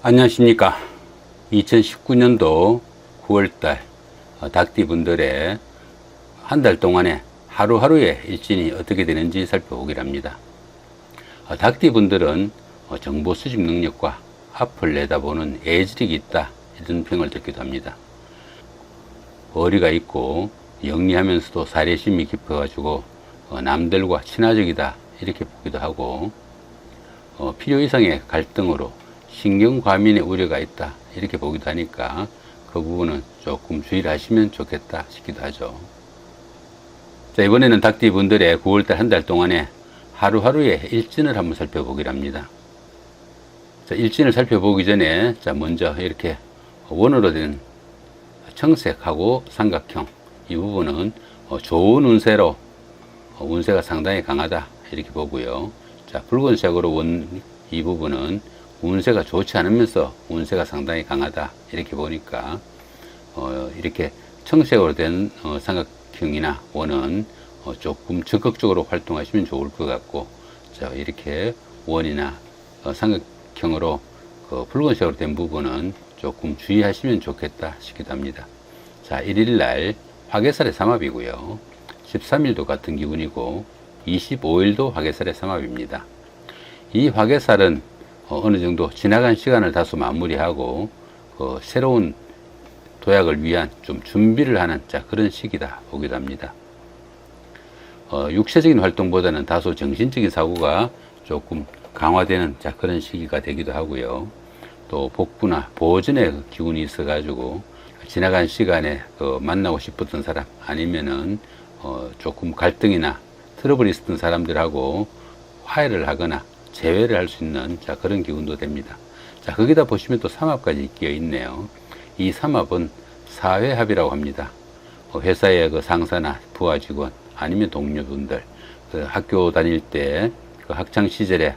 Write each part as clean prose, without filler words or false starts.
안녕하십니까. 2019년도 9월달 닭띠분들의 한 달 동안의 하루하루의 일진이 어떻게 되는지 살펴보기로 합니다. 닭띠분들은 정보 수집 능력과 앞을 내다보는 예지력이 있다, 이런 평을 듣기도 합니다. 어리가 있고 영리하면서도 사례심이 깊어가지고 남들과 친화적이다, 이렇게 보기도 하고, 필요 이상의 갈등으로 신경과민의 우려가 있다, 이렇게 보기도 하니까 그 부분은 조금 주의를 하시면 좋겠다 싶기도 하죠. 자, 이번에는 닭띠 분들의 9월달 한 달 동안에 하루하루의 일진을 한번 살펴보기로 합니다. 자, 일진을 살펴보기 전에 먼저 이렇게 원으로 된 청색하고 삼각형, 이 부분은 좋은 운세로 운세가 상당히 강하다, 이렇게 보고요. 자, 붉은색으로 원 이 부분은 운세가 좋지 않으면서 운세가 상당히 강하다, 이렇게 보니까 이렇게 청색으로 된 삼각형이나 원은 조금 적극적으로 활동하시면 좋을 것 같고, 자, 이렇게 원이나 삼각형으로 붉은색으로 된 부분은 조금 주의하시면 좋겠다 싶기도 합니다. 자, 1일날 화개살의 삼합이고요. 13일도 같은 기운이고 25일도 화개살의 삼합입니다. 이 화개살은 어느 정도 지나간 시간을 다소 마무리하고 새로운 도약을 위한 좀 준비를 하는 그런 시기다 보기도 합니다. 육체적인 활동보다는 다소 정신적인 사고가 조금 강화되는 그런 시기가 되기도 하고요. 또 복부나 보전의 기운이 있어 가지고 지나간 시간에 만나고 싶었던 사람, 아니면은 조금 갈등이나 트러블이 있었던 사람들하고 화해를 하거나 재회를 할 수 있는 그런 기운도 됩니다. 자, 거기다 보시면 또 삼합까지 끼어 있네요. 이 삼합은 사회합이라고 합니다. 회사의 상사나 부하 직원, 아니면 동료분들, 학교 다닐 때 학창 시절에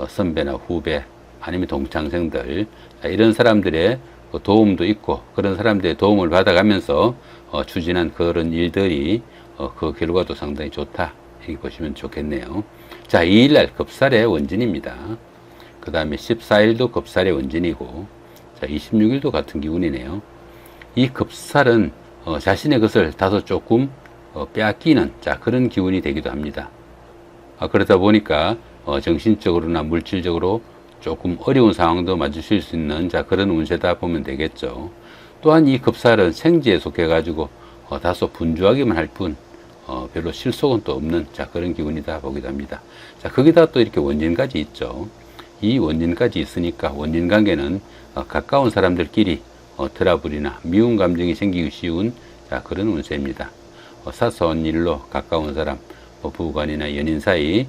선배나 후배, 아니면 동창생들, 이런 사람들의 도움도 있고, 그런 사람들의 도움을 받아가면서 추진한 그런 일들이 그 결과도 상당히 좋다, 이렇게 보시면 좋겠네요. 자, 2일날 급살의 원진입니다. 그 다음에 14일도 급살의 원진이고, 자, 26일도 같은 기운이네요. 이 급살은 자신의 것을 다소 조금 빼앗기는 그런 기운이 되기도 합니다. 그러다 보니까 정신적으로나 물질적으로 조금 어려운 상황도 마주칠 수 있는 그런 운세다 보면 되겠죠. 또한 이 급살은 생지에 속해 가지고 다소 분주하기만 할 뿐 별로 실속은 또 없는 그런 기운이다 보기도 합니다. 자, 거기다 또 이렇게 원진까지 있죠. 이 원진까지 있으니까 원진 관계는 가까운 사람들끼리 트러블이나 미운 감정이 생기기 쉬운 그런 운세입니다. 사소한 일로 가까운 사람, 부부간이나 연인 사이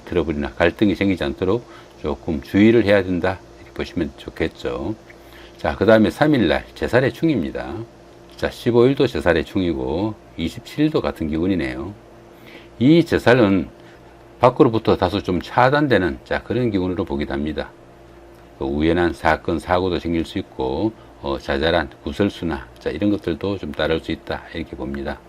트러블이나 갈등이 생기지 않도록 조금 주의를 해야 된다, 이렇게 보시면 좋겠죠. 자, 그 다음에 3일날 제살의 충입니다. 자, 15일도 제살의 충이고 27일도 같은 기운이네요. 이 제살은 밖으로부터 다소 좀 차단되는 그런 기운으로 보기도 합니다. 우연한 사건, 사고도 생길 수 있고 자잘한 구설수나 이런 것들도 좀 따를 수 있다, 이렇게 봅니다.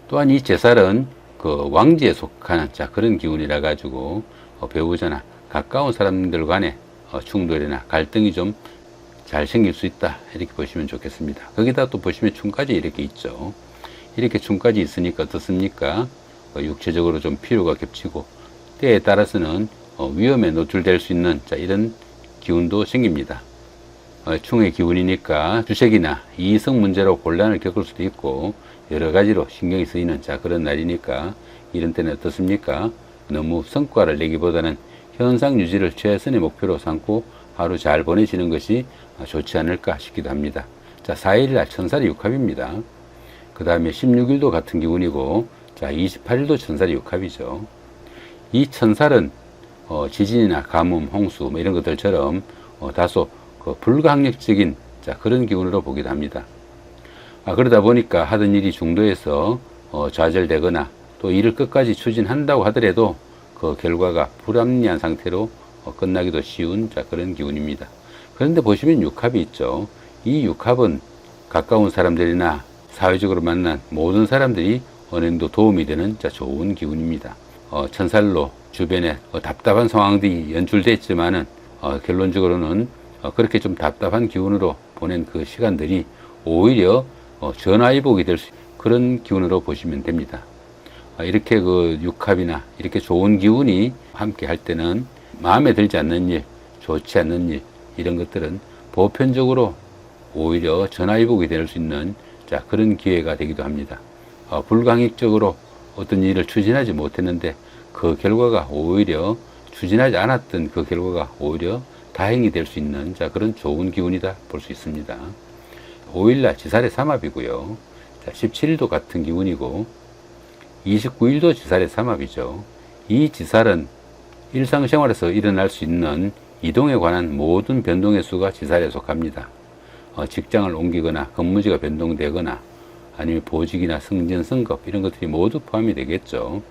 또한 이 제살은 왕지에 속하는 그런 기운이라 가지고 배우자나 가까운 사람들 간의 충돌이나 갈등이 좀 잘 생길 수 있다, 이렇게 보시면 좋겠습니다. 거기다 또 보시면 충까지 이렇게 있죠. 이렇게 충까지 있으니까 어떻습니까? 육체적으로 좀 피로가 겹치고 때에 따라서는 위험에 노출될 수 있는 이런 기운도 생깁니다. 충의 기운이니까 주식이나 이성 문제로 곤란을 겪을 수도 있고 여러 가지로 신경이 쓰이는 그런 날이니까 이런 때는 어떻습니까? 너무 성과를 내기보다는 현상 유지를 최선의 목표로 삼고 하루 잘 보내시는 것이 좋지 않을까 싶기도 합니다. 자, 4일날 천살이 육합입니다. 그 다음에 16일도 같은 기운이고, 자, 28일도 천살이 육합이죠. 이 천살은 지진이나 가뭄, 홍수 이런 것들처럼 다소 불가항력적인 그런 기운으로 보기도 합니다. 그러다 보니까 하던 일이 중도에서 좌절되거나 또 일을 끝까지 추진한다고 하더라도 그 결과가 불합리한 상태로 끝나기도 쉬운 그런 기운입니다. 그런데 보시면 육합이 있죠. 이 육합은 가까운 사람들이나 사회적으로 만난 모든 사람들이 어느 정도 도움이 되는 좋은 기운입니다. 천살로 주변에 답답한 상황들이 연출됐지만은 결론적으로는 그렇게 좀 답답한 기운으로 보낸 그 시간들이 오히려 전화위복이 될 수 있는 그런 기운으로 보시면 됩니다. 이렇게 그 육합이나 이렇게 좋은 기운이 함께 할 때는 마음에 들지 않는 일, 좋지 않는 일, 이런 것들은 보편적으로 오히려 전화위복이 될 수 있는 그런 기회가 되기도 합니다. 불강익적으로 어떤 일을 추진하지 못했는데 그 결과가 오히려 추진하지 않았던 그 결과가 오히려 다행이 될 수 있는 그런 좋은 기운이다 볼 수 있습니다. 5일날 지살의 삼합이고요. 17일도 같은 기운이고 29일도 지살의 삼합이죠. 이 지살은 일상생활에서 일어날 수 있는 이동에 관한 모든 변동의 수가 지살에 속합니다. 직장을 옮기거나 근무지가 변동되거나 아니면 보직이나 승진, 승급 이런 것들이 모두 포함이 되겠죠.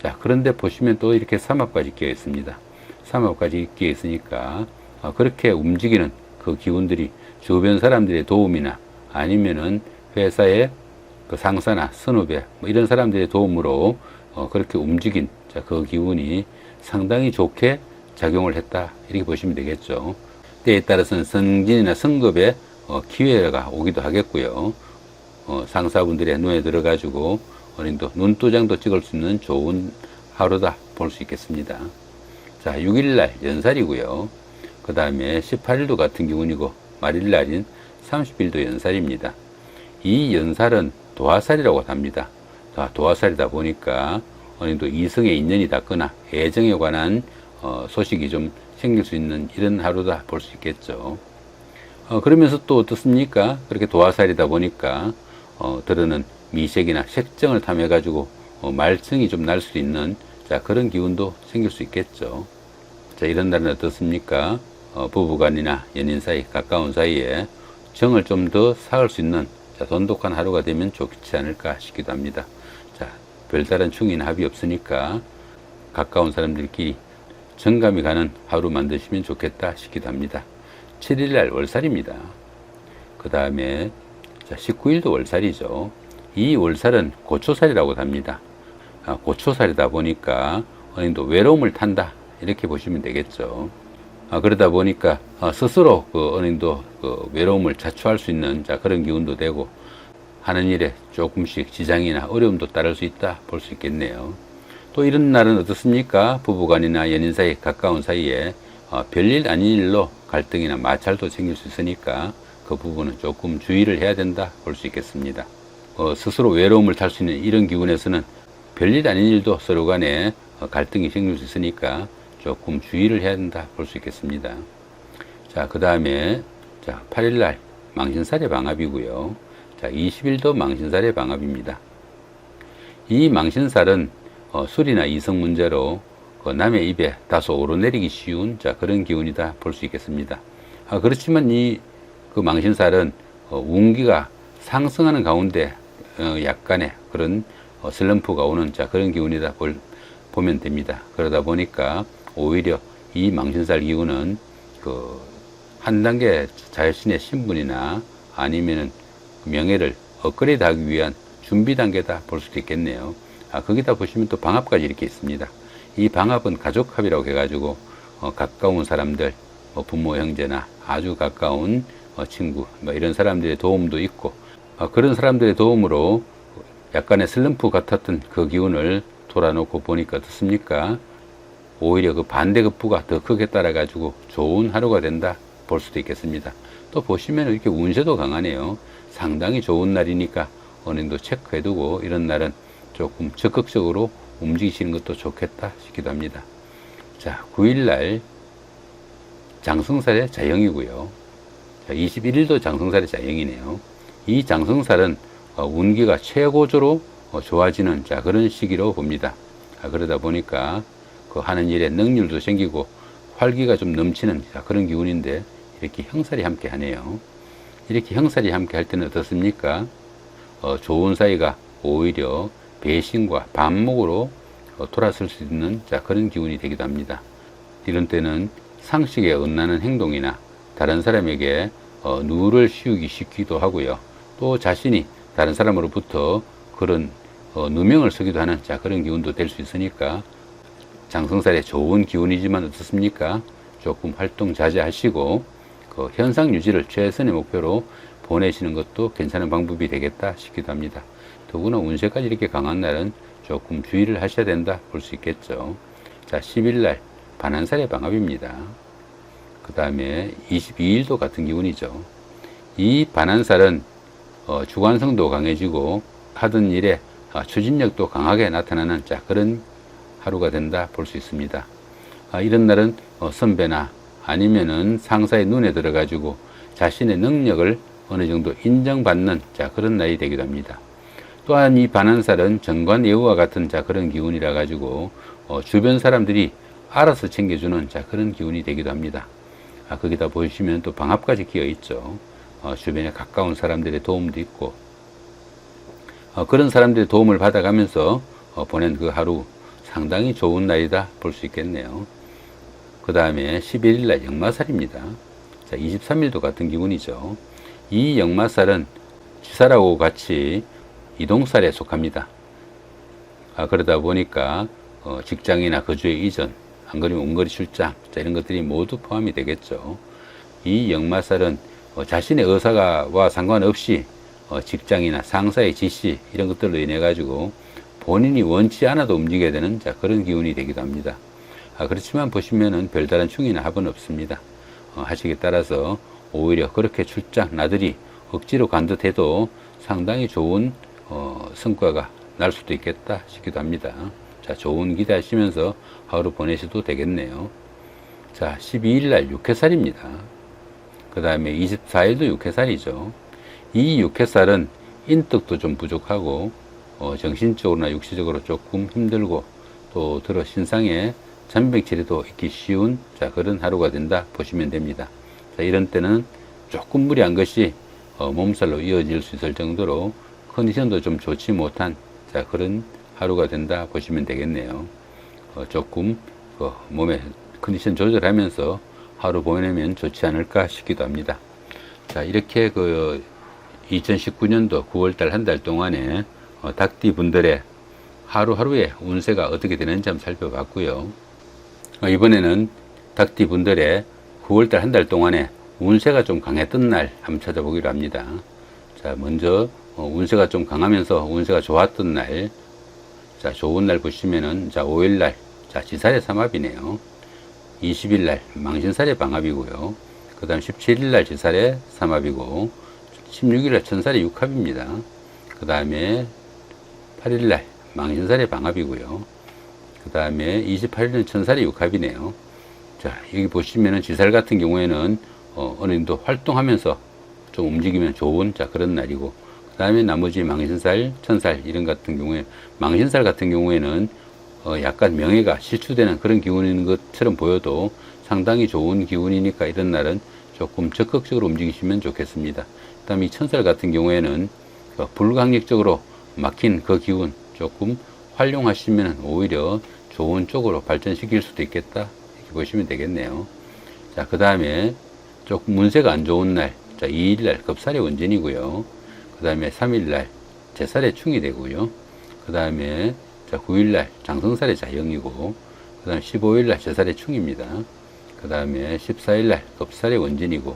자, 그런데 보시면 또 이렇게 삼합까지 끼어 있습니다. 삼합까지 끼어 있으니까 그렇게 움직이는 그 기운들이 주변 사람들의 도움이나 아니면은 회사의 그 상사나 선후배 뭐 이런 사람들의 도움으로 그렇게 움직인 그 기운이 상당히 좋게 작용을 했다 이렇게 보시면 되겠죠. 때에 따라서는 승진이나 승급에 기회가 오기도 하겠고요. 상사분들의 눈에 들어가지고 어린도 눈도장도 찍을 수 있는 좋은 하루다 볼 수 있겠습니다. 자, 6일날 연살이고요. 그 다음에 18일도 같은 기운이고 말일날인 30일도 연살입니다. 이 연살은 도화살이라고 합니다. 도화살이다 보니까 어린도 이성의 인연이 닿거나 애정에 관한 소식이 좀 생길 수 있는 이런 하루다 볼 수 있겠죠. 그러면서 또 어떻습니까? 그렇게 도화살이다 보니까 들어는 미색이나 색정을 탐해 가지고 말썽이 좀 날 수 있는 그런 기운도 생길 수 있겠죠. 자, 이런 날은 어떻습니까? 부부간이나 연인 사이, 가까운 사이에 정을 좀 더 쌓을 수 있는 돈독한 하루가 되면 좋지 않을까 싶기도 합니다. 자, 별다른 충인 합이 없으니까 가까운 사람들끼리 정감이 가는 하루 만드시면 좋겠다 싶기도 합니다. 7일날 월살입니다. 그 다음에 19일도 월살이죠. 이 월살은 고초살이라고 합니다. 고초살이다 보니까 어린도 외로움을 탄다 이렇게 보시면 되겠죠. 그러다 보니까 스스로 어린도 외로움을 자초할 수 있는 그런 기운도 되고 하는 일에 조금씩 지장이나 어려움도 따를 수 있다 볼 수 있겠네요. 또 이런 날은 어떻습니까? 부부간이나 연인 사이, 가까운 사이에 별일 아닌 일로 갈등이나 마찰도 생길 수 있으니까 그 부분은 조금 주의를 해야 된다 볼 수 있겠습니다. 스스로 외로움을 탈 수 있는 이런 기운에서는 별일 아닌 일도 서로 간에 갈등이 생길 수 있으니까 조금 주의를 해야 된다 볼 수 있겠습니다. 자, 그 다음에 8일날 망신살의 방합이고요. 자, 20일도 망신살의 방합입니다. 이 망신살은 술이나 이성 문제로 남의 입에 다소 오르내리기 쉬운 그런 기운이다 볼 수 있겠습니다. 그렇지만 그 망신살은 운기가 상승하는 가운데 약간의 그런 슬럼프가 오는 그런 기운이다 보면 됩니다. 그러다 보니까 오히려 이 망신살 기운은 한 단계 자신의 신분이나 아니면은 명예를 업그레이드 하기 위한 준비 단계다 볼 수도 있겠네요. 거기다 보시면 또 방합까지 이렇게 있습니다. 이 방합은 가족합이라고 해가지고 가까운 사람들, 부모 형제나 아주 가까운 친구 이런 사람들의 도움도 있고 그런 사람들의 도움으로 약간의 슬럼프 같았던 그 기운을 돌아놓고 보니까 어떻습니까? 오히려 그 반대급부가 더 크게 따라가지고 좋은 하루가 된다 볼 수도 있겠습니다. 또 보시면 이렇게 운세도 강하네요. 상당히 좋은 날이니까 어느 정도 체크해두고 이런 날은 조금 적극적으로 움직이시는 것도 좋겠다 싶기도 합니다. 자, 9일날 장성살의 자영이고요. 자, 21일도 장성살의 자영이네요. 이 장성살은 운기가 최고조로 좋아지는 그런 시기로 봅니다. 그러다 보니까 하는 일에 능률도 생기고 활기가 좀 넘치는 그런 기운인데 이렇게 형살이 함께 하네요. 이렇게 형살이 함께 할 때는 어떻습니까? 좋은 사이가 오히려 배신과 반목으로 돌아설 수 있는 그런 기운이 되기도 합니다. 이런 때는 상식에 엇나는 행동이나 다른 사람에게 누를 씌우기 쉽기도 하고요. 또 자신이 다른 사람으로부터 그런 누명을 쓰기도 하는 그런 기운도 될 수 있으니까 장성살의 좋은 기운이지만 어떻습니까? 조금 활동 자제하시고 그 현상 유지를 최선의 목표로 보내시는 것도 괜찮은 방법이 되겠다 싶기도 합니다. 더구나 운세까지 이렇게 강한 날은 조금 주의를 하셔야 된다 볼 수 있겠죠. 자, 10일 날 반한살의 방합입니다. 그 다음에 22일도 같은 기운이죠. 이 반한살은 주관성도 강해지고 하던 일에 추진력도 강하게 나타나는 그런 하루가 된다 볼 수 있습니다. 이런 날은 선배나 아니면은 상사의 눈에 들어가지고 자신의 능력을 어느 정도 인정받는 그런 날이 되기도 합니다. 또한 이 반한살은 정관예우와 같은 그런 기운이라 가지고 주변 사람들이 알아서 챙겨주는 그런 기운이 되기도 합니다. 거기다 보시면 또 방합까지 끼어 있죠. 주변에 가까운 사람들의 도움도 있고 그런 사람들의 도움을 받아가면서 보낸 그 하루 상당히 좋은 날이다 볼 수 있겠네요. 그 다음에 11일 날 역마살입니다. 자, 23일도 같은 기운이죠. 이 역마살은 지살하고 같이 이동살에 속합니다. 그러다 보니까 직장이나 거주의 이전, 안 그러면 원거리 출장 이런 것들이 모두 포함이 되겠죠. 이 역마살은 자신의 의사와 상관없이 직장이나 상사의 지시 이런 것들로 인해 가지고 본인이 원치 않아도 움직여야 되는 그런 기운이 되기도 합니다. 그렇지만 보시면은 별다른 충이나 합은 없습니다. 하시기에 따라서 오히려 그렇게 출장 나들이 억지로 간 듯해도 상당히 좋은 성과가 날 수도 있겠다 싶기도 합니다. 자, 좋은 기대하시면서 하루 보내셔도 되겠네요. 자, 12일 날 육해살입니다. 그 다음에 24일도 육해살이죠. 이 육해살은 인덕도 좀 부족하고 정신적으로나 육체적으로 조금 힘들고 또 들어 신상에 잔병치레도 있기 쉬운 그런 하루가 된다 보시면 됩니다. 자, 이런 때는 조금 무리한 것이 몸살로 이어질 수 있을 정도로 컨디션도 좀 좋지 못한 그런 하루가 된다 보시면 되겠네요. 조금 몸의 컨디션 조절하면서 하루 보내면 좋지 않을까 싶기도 합니다. 자, 이렇게 2019년도 9월달 한 달 동안에 닭띠 분들의 하루하루의 운세가 어떻게 되는지 한번 살펴봤고요. 이번에는 닭띠 분들의 9월달 한 달 동안에 운세가 좀 강했던 날 한번 찾아보기로 합니다. 자, 먼저 운세가 좀 강하면서 운세가 좋았던 날, 자, 좋은 날 보시면은 5일 날 지살의 삼합이네요. 20일 날 망신살의 방합이고요. 그 다음 17일 날 지살의 삼합이고 16일 날 천살의 육합입니다. 그 다음에 8일 날 망신살의 방합이고요. 그 다음에 28일은 천살의 육합이네요. 자, 여기 보시면은 지살 같은 경우에는 어느 정도 활동하면서 좀 움직이면 좋은 그런 날이고, 그 다음에 나머지 망신살, 천살 이런 같은 경우에 망신살 같은 경우에는 약간 명예가 실추되는 그런 기운인 것처럼 보여도 상당히 좋은 기운이니까 이런 날은 조금 적극적으로 움직이시면 좋겠습니다. 그 다음에 이 천살 같은 경우에는 불강력적으로 막힌 그 기운 조금 활용하시면 오히려 좋은 쪽으로 발전시킬 수도 있겠다 이렇게 보시면 되겠네요. 자, 그 다음에 조금 운세가 안 좋은 날, 자, 2일날 겁살의 원진이고요. 그 다음에 3일날 제살의 충이 되고요. 그 다음에 9일날 장성살의 자영이고, 그 다음에 15일날 제살의 충입니다. 그 다음에 14일날 겁살의 원진이고,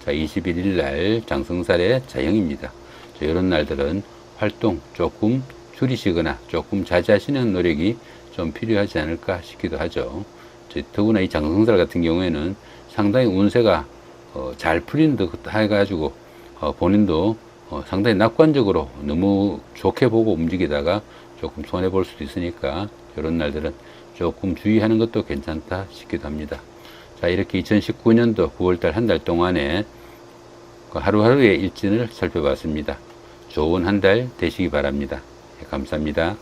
자, 21일날 장성살의 자영입니다. 자, 이런 날들은 활동 조금 줄이시거나 조금 자제하시는 노력이 좀 필요하지 않을까 싶기도 하죠. 더구나 이 장성살 같은 경우에는 상당히 운세가 잘 풀리는 듯 해가지고 본인도 상당히 낙관적으로 너무 좋게 보고 움직이다가 조금 손해볼 수도 있으니까 이런 날들은 조금 주의하는 것도 괜찮다 싶기도 합니다. 자, 이렇게 2019년도 9월달 한 달 동안에 하루하루의 일진을 살펴봤습니다. 좋은 한 달 되시기 바랍니다. 감사합니다.